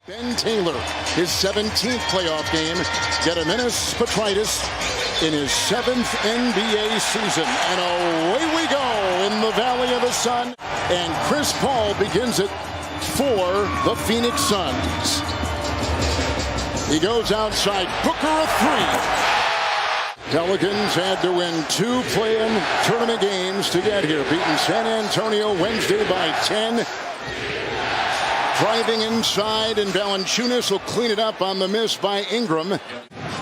Ben Taylor, his 17th playoff game, Gediminas Petritis in his 7th NBA season. And away we go in the Valley of the Sun. And Chris Paul begins it for the Phoenix Suns. He goes outside, Booker a three. Pelicans had to win 2 play-in tournament games to get here, beating San Antonio Wednesday by 10. Driving inside, and Valanciunas will clean it up on the miss by Ingram.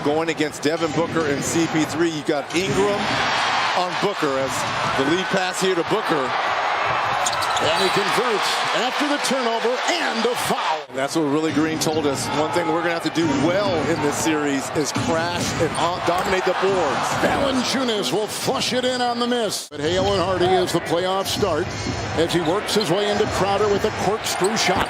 Going against Devin Booker and CP3, you got Ingram on Booker as the lead pass here to Booker. And he converts after the turnover and a foul. That's what Willie Green told us. One thing we're going to have to do well in this series is crash and dominate the boards. Valanciunas will flush it in on the miss. But Hale and Hardy as the playoffs start as he works his way into Crowder with a corkscrew shot.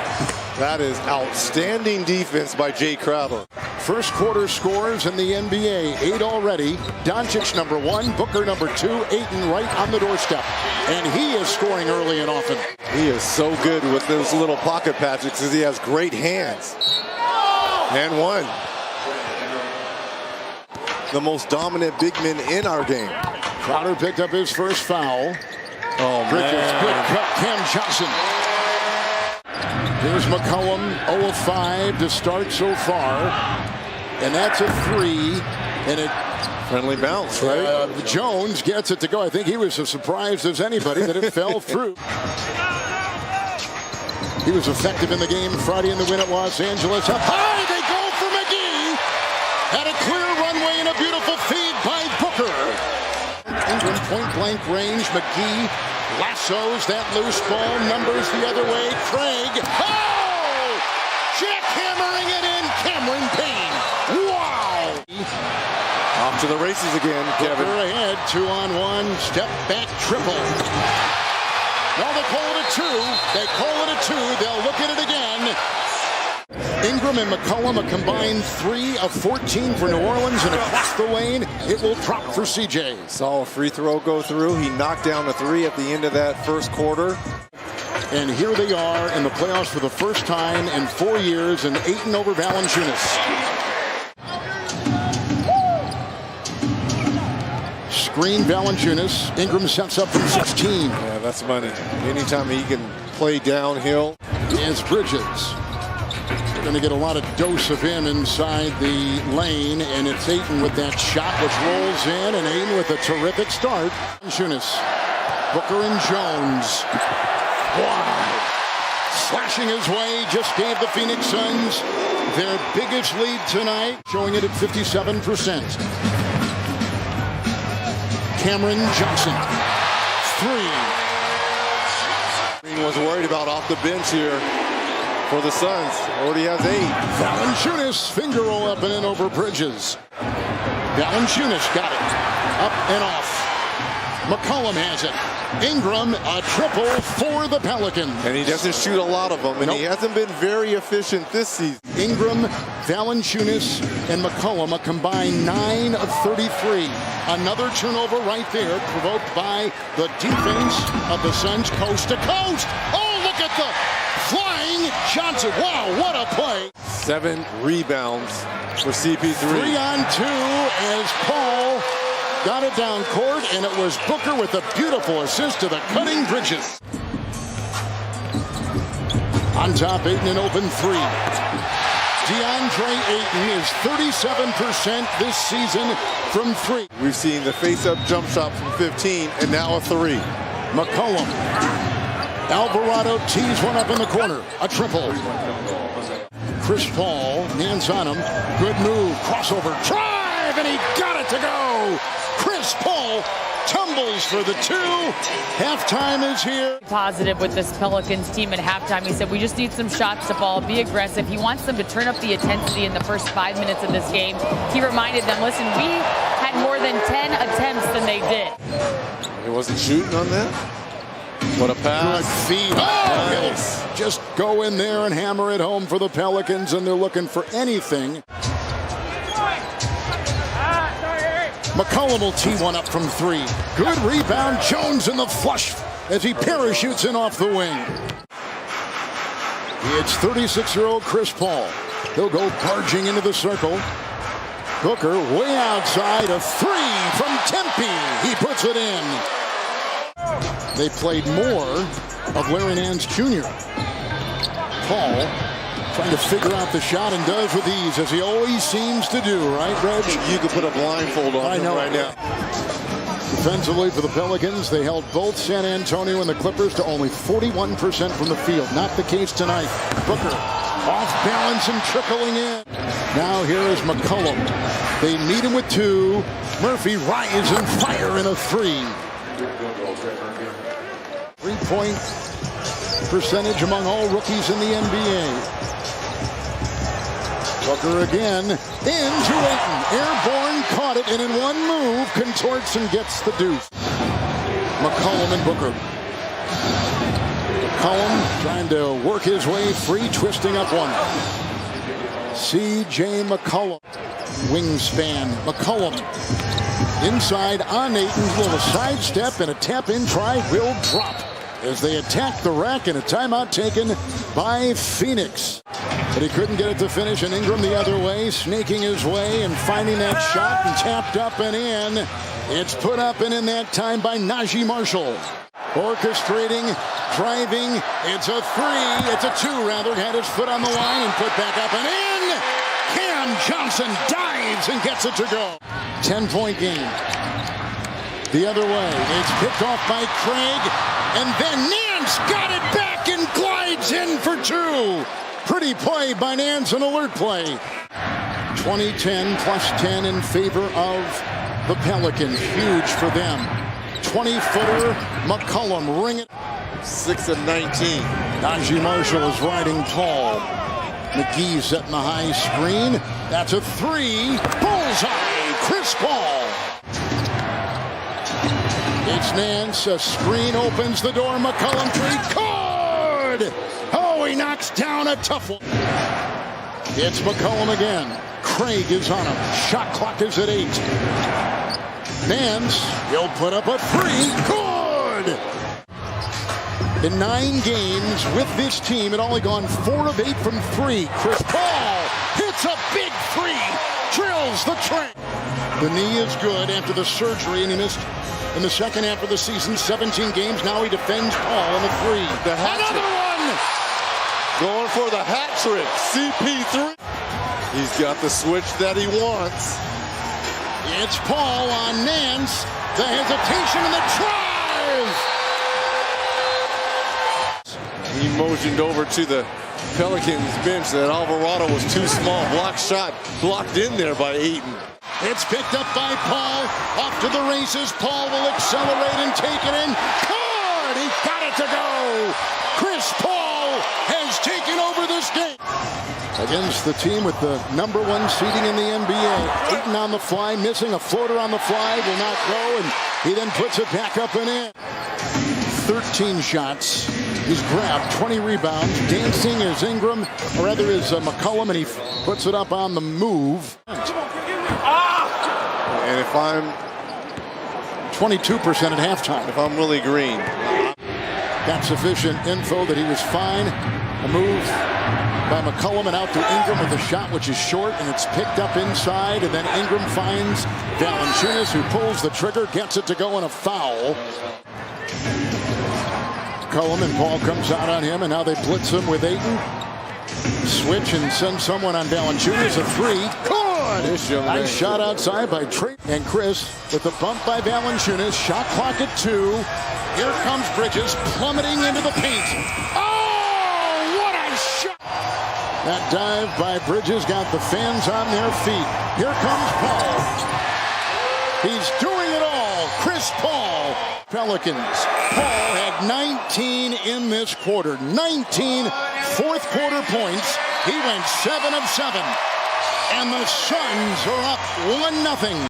That is outstanding defense by Jay Crowder. First quarter scores in the NBA, 8 already. Doncic number 1, Booker number 2, Ayton right on the doorstep. And he is scoring early and often. He is so good with those little pocket patches because he has great hands. And one. The most dominant big men in our game. Crowder picked up his first foul. Oh, Bridges, man. good cut, Cam Johnson. Here's McCollum, 0 of 5 to start so far. And that's a 3. And it friendly bounce, right? Jones gets it to go. I think he was as surprised as anybody that it fell through. He was effective in the game Friday in the win at Los Angeles. Up high, they go for McGee. Had a clear runway and a beautiful feed by Booker. Ingram point-blank range. McGee lassos that loose ball. Numbers the other way. Craig. Oh! Jackhammering it in. Cameron Payne. Wow! Off to the races again, Kevin. Booker ahead, 2-on-1, step back triple. No, they call it a 2. They call it a 2. They'll look at it again. Ingram and McCollum a combined 3 of 14 for New Orleans, and across the lane, it will drop for CJ. Saw a free throw go through. He knocked down a 3 at the end of that first quarter. And here they are in the playoffs for the first time in 4 years, and Ayton over Valanciunas. Screen Valanciunas. Ingram sets up from 16. Yeah, that's money. Anytime he can play downhill. As Bridges. They're going to get a lot of dose of him inside the lane, and it's Ayton with that shot which rolls in, and Ayton with a terrific start. Valanciunas. Booker and Jones. Wow. Slashing his way, just gave the Phoenix Suns their biggest lead tonight, showing it at 57%. Cameron Johnson, 3. Green was worried about off the bench here for the Suns. Already has 8. Valanciunas, finger roll up and in over Bridges. Valanciunas got it. Up and off. McCollum has it. Ingram, a triple for the Pelicans. And he doesn't shoot a lot of them, and he hasn't been very efficient this season. Ingram, Valanciunas, and McCollum a combined 9 of 33. Another turnover right there, provoked by the defense of the Suns coast to coast. Oh, look at the flying Johnson. Wow, what a play. 7 rebounds for CP3. 3-on-2 as Paul got it down court, and it was Booker with a beautiful assist to the cutting Bridges. On top, Ayton an open 3. DeAndre Ayton is 37% this season from 3. We've seen the face-up jump shot from 15, and now a 3. McCollum. Alvarado tees one up in the corner. A triple. Chris Paul, hands on him. Good move. Crossover. Drive, and he got it to go. Chris Paul tumbles for the 2. Halftime is here. Positive with this Pelicans team at halftime. He said, we just need some shots to fall, be aggressive. He wants them to turn up the intensity in the first 5 minutes of this game. He reminded them, listen, we had more than 10 attempts than they did. He wasn't shooting on that. What a pass. Good feed. Oh, nice. Just go in there and hammer it home for the Pelicans, and they're looking for anything. McCollum will tee one up from 3. Good rebound. Jones in the flush as he parachutes in off the wing. It's 36-year-old Chris Paul. He'll go barging into the circle. Booker way outside, a three from Tempe. He puts it in. They played more of Larry Nance Jr. Paul trying to figure out the shot and does with ease, as he always seems to do, right, Reg? You could put a blindfold on him right now. Defensively for the Pelicans, they held both San Antonio and the Clippers to only 41% from the field. Not the case tonight. Booker off balance and trickling in. Now here is McCollum. They meet him with two. Murphy rise and fire in a three. 3-point percentage among all rookies in the NBA. Booker again into Ayton. Airborne, caught it, and in one move contorts and gets the deuce. McCollum and Booker. McCollum trying to work his way free, twisting up one. C.J. McCollum. Wingspan. McCollum inside on Ayton's little sidestep, and a tap-in try will drop as they attack the rack, and a timeout taken by Phoenix. But he couldn't get it to finish, and Ingram the other way, snaking his way and finding that shot, and tapped up and in. It's put up and in that time by Najee Marshall. Orchestrating, driving, it's a three, it's a two rather, had his foot on the line and put back up and in. Cam Johnson dives and gets it to go. 10-point game. The other way, it's picked off by Craig, and then Nance got it back and glides in for two. Pretty play by Nance, an alert play. 20-10 plus 10 in favor of the Pelicans. Huge for them. 20-footer, McCollum, ring it. 6 of 19. Najee Marshall is riding Paul. McGee setting the high screen. That's a three. Bullseye, Chris Paul. It's Nance. A screen opens the door. McCollum three. Good! Oh, he knocks down a tough one. It's McCollum again. Craig is on him. Shot clock is at 8. Nance, he'll put up a three. Good! In 9 games with this team, it only gone 4 of 8 from 3. Chris Paul hits a big three. Drills the train. The knee is good after the surgery, and he missed in the second half of the season 17 games. Now he defends Paul on the three. Another one! Going for the hat trick. CP3. He's got the switch that he wants. It's Paul on Nance. The hesitation and the drive. He motioned over to the Pelicans bench that Alvarado was too small. Block shot blocked in there by Ayton. It's picked up by Paul. Off to the races. Paul will accelerate and take it in. Good! He got it to go. Chris Paul has taken over this game. Against the team with the #1 seeding in the NBA. Ayton on the fly, missing a floater on the fly, will not go, and he then puts it back up and in. 13 shots. He's grabbed 20 rebounds. Dancing is Ingram, or rather is McCollum, and he puts it up on the move. And if I'm 22% at halftime. If I'm really green. Got sufficient info that he was fine. A move by McCollum and out to Ingram with a shot which is short, and it's picked up inside, and then Ingram finds Valanciunas, who pulls the trigger, gets it to go, in a foul. McCollum and Paul comes out on him, and now they blitz him with Ayton. Switch and send someone on Valanciunas. A three. Good! Nice shot outside by Trey. And Chris with the bump by Valanciunas. Shot clock at 2. Here comes Bridges plummeting into the paint. Oh, what a shot! That dive by Bridges got the fans on their feet. Here comes Paul. He's doing it all. Chris Paul. Pelicans. Paul had 19 in this quarter. 19 fourth quarter points. He went 7 of 7. And the Suns are up 1-0.